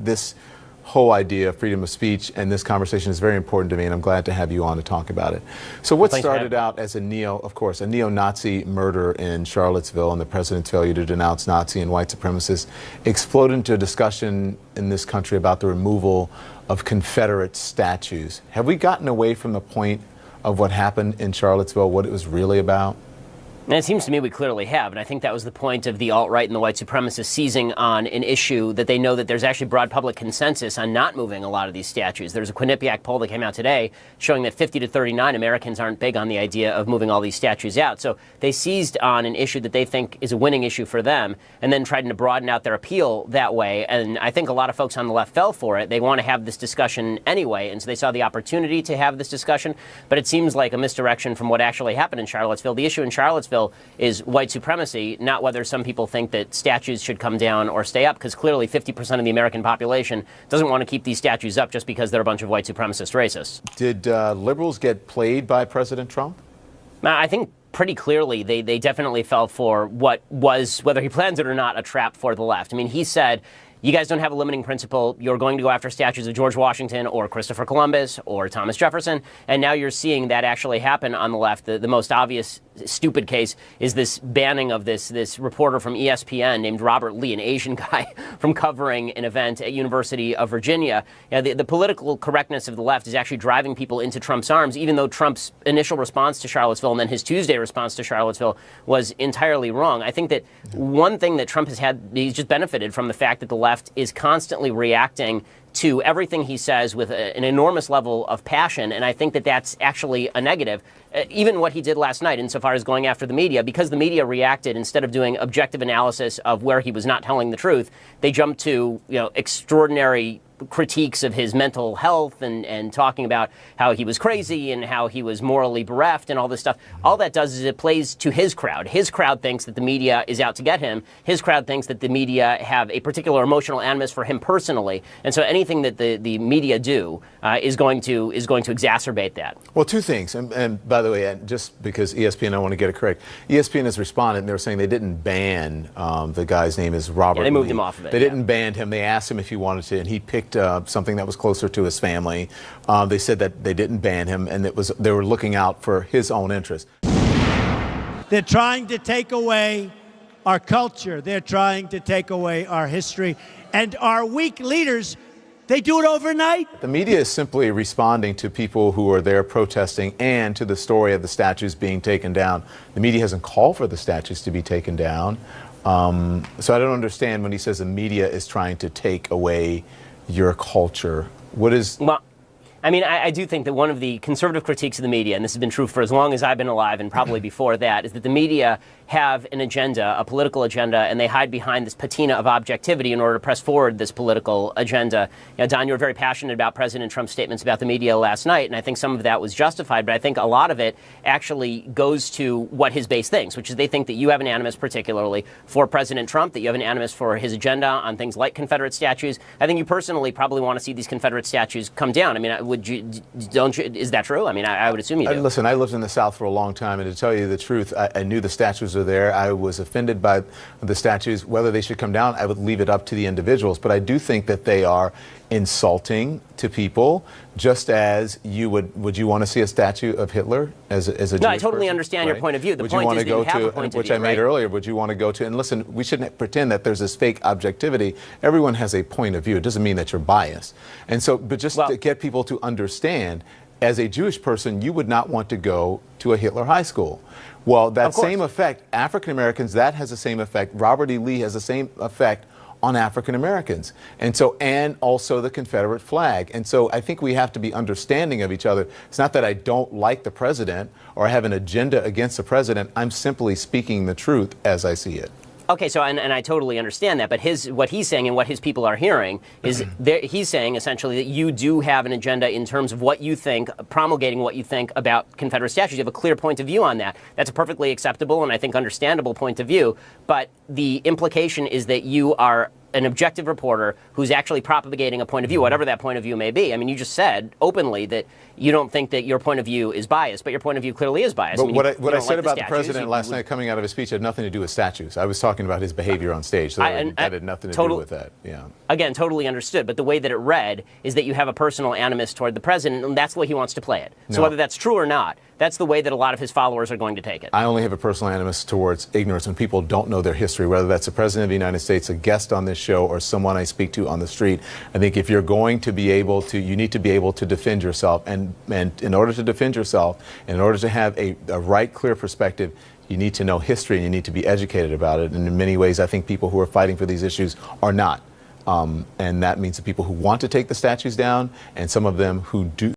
this whole idea of freedom of speech and this conversation is very important to me, and I'm glad to have you on to talk about it. So what started out as a neo-Nazi murder in Charlottesville and the president's failure to denounce Nazi and white supremacists exploded into a discussion in this country about the removal of Confederate statues. Have we gotten away from the point of what happened in Charlottesville, what it was really about? And it seems to me we clearly have, and I think that was the point of the alt-right and the white supremacists seizing on an issue that they know that there's actually broad public consensus on not moving a lot of these statues. There's a Quinnipiac poll that came out today showing that 50 to 39 Americans aren't big on the idea of moving all these statues out. So they seized on an issue that they think is a winning issue for them and then tried to broaden out their appeal that way. And I think a lot of folks on the left fell for it. They want to have this discussion anyway, and so they saw the opportunity to have this discussion, but it seems like a misdirection from what actually happened in Charlottesville. The issue in Charlottesville is white supremacy, not whether some people think that statues should come down or stay up, because clearly 50% of the American population doesn't want to keep these statues up just because they're a bunch of white supremacist racists. Did liberals get played by President Trump? I think pretty clearly they definitely fell for what was, whether he plans it or not, a trap for the left. I mean, he said, you guys don't have a limiting principle. You're going to go after statues of George Washington or Christopher Columbus or Thomas Jefferson. And now you're seeing that actually happen on the left. The most obvious stupid case is this banning of this reporter from ESPN named Robert Lee, an Asian guy, from covering an event at University of Virginia. You know, the political correctness of the left is actually driving people into Trump's arms, even though Trump's initial response to Charlottesville and then his Tuesday response to Charlottesville was entirely wrong. I think that one thing that Trump has had, he's just benefited from the fact that the left is constantly reacting to everything he says with an enormous level of passion, and I think that that's actually a negative. Even what he did last night insofar as going after the media, because the media reacted, instead of doing objective analysis of where he was not telling the truth, they jumped to, extraordinary critiques of his mental health and talking about how he was crazy and how he was morally bereft and all this stuff. All that does is it plays to his crowd. His crowd thinks that the media is out to get him. His crowd thinks that the media have a particular emotional animus for him personally. And so anything that the media do is going to exacerbate that. Well, two things. And by the way, and just because ESPN, I want to get it correct. ESPN has responded, and they're saying they didn't ban the guy's name is Robert. Yeah, they moved Lee. him off of it. They didn't ban him. They asked him if he wanted to, and he picked something that was closer to his family. They said that they didn't ban him, and they were looking out for his own interest. They're trying to take away our culture. They're trying to take away our history. And our weak leaders, they do it overnight. The media is simply responding to people who are there protesting and to the story of the statues being taken down. The media hasn't called for the statues to be taken down. So I don't understand when he says the media is trying to take away your culture. What is... Well, I mean, I do think that one of the conservative critiques of the media, and this has been true for as long as I've been alive and probably before that, is that the media have an agenda, a political agenda, and they hide behind this patina of objectivity in order to press forward this political agenda. Don, you were very passionate about President Trump's statements about the media last night, and I think some of that was justified, but I think a lot of it actually goes to what his base thinks, which is they think that you have an animus particularly for President Trump, that you have an animus for his agenda on things like Confederate statues. I think you personally probably want to see these Confederate statues come down. I mean, is that true? I mean, I would assume you do. Listen, I lived in the South for a long time, and to tell you the truth, I knew the statues were there. I was offended by the statues. Whether they should come down, I would leave it up to the individuals. But I do think that they are insulting to people, just as you would you want to see a statue of Hitler as a Jewish person? No, I totally understand your point of view. The point is that you have a point of view, which I made earlier, would you want to go to? And listen, we shouldn't pretend that there's this fake objectivity. Everyone has a point of view. It doesn't mean that you're biased. And so, but just to get people to understand, as a Jewish person, you would not want to go to a Hitler high school. Well, that same effect, African Americans, that has the same effect. Robert E. Lee has the same effect on African Americans. And so, and also the Confederate flag. And so I think we have to be understanding of each other. It's not that I don't like the president or I have an agenda against the president. I'm simply speaking the truth as I see it. Okay, so and I totally understand that, but what he's saying and what his people are hearing is he's saying essentially that you do have an agenda in terms of what you think, promulgating what you think about Confederate statues. You have a clear point of view on that. That's a perfectly acceptable and I think understandable point of view, but the implication is that you are an objective reporter who's actually propagating a point of view, whatever that point of view may be. I mean, you just said openly that you don't think that your point of view is biased, but your point of view clearly is biased. But I mean, what I said like about the statues, president last night coming out of his speech had nothing to do with statues. I was talking about his behavior on stage. So that had nothing to do with that. Yeah. Again, totally understood. But the way that it read is that you have a personal animus toward the president, and that's the way he wants to play it. So whether that's true or not, that's the way that a lot of his followers are going to take it. I only have a personal animus towards ignorance when people don't know their history, whether that's the president of the United States, a guest on this show, or someone I speak to on the street. I think if you're going to be able to, you need to be able to defend yourself. And in order to defend yourself, in order to have a right, clear perspective, you need to know history and you need to be educated about it. And in many ways, I think people who are fighting for these issues are not. And that means the people who want to take the statues down and some of them who do.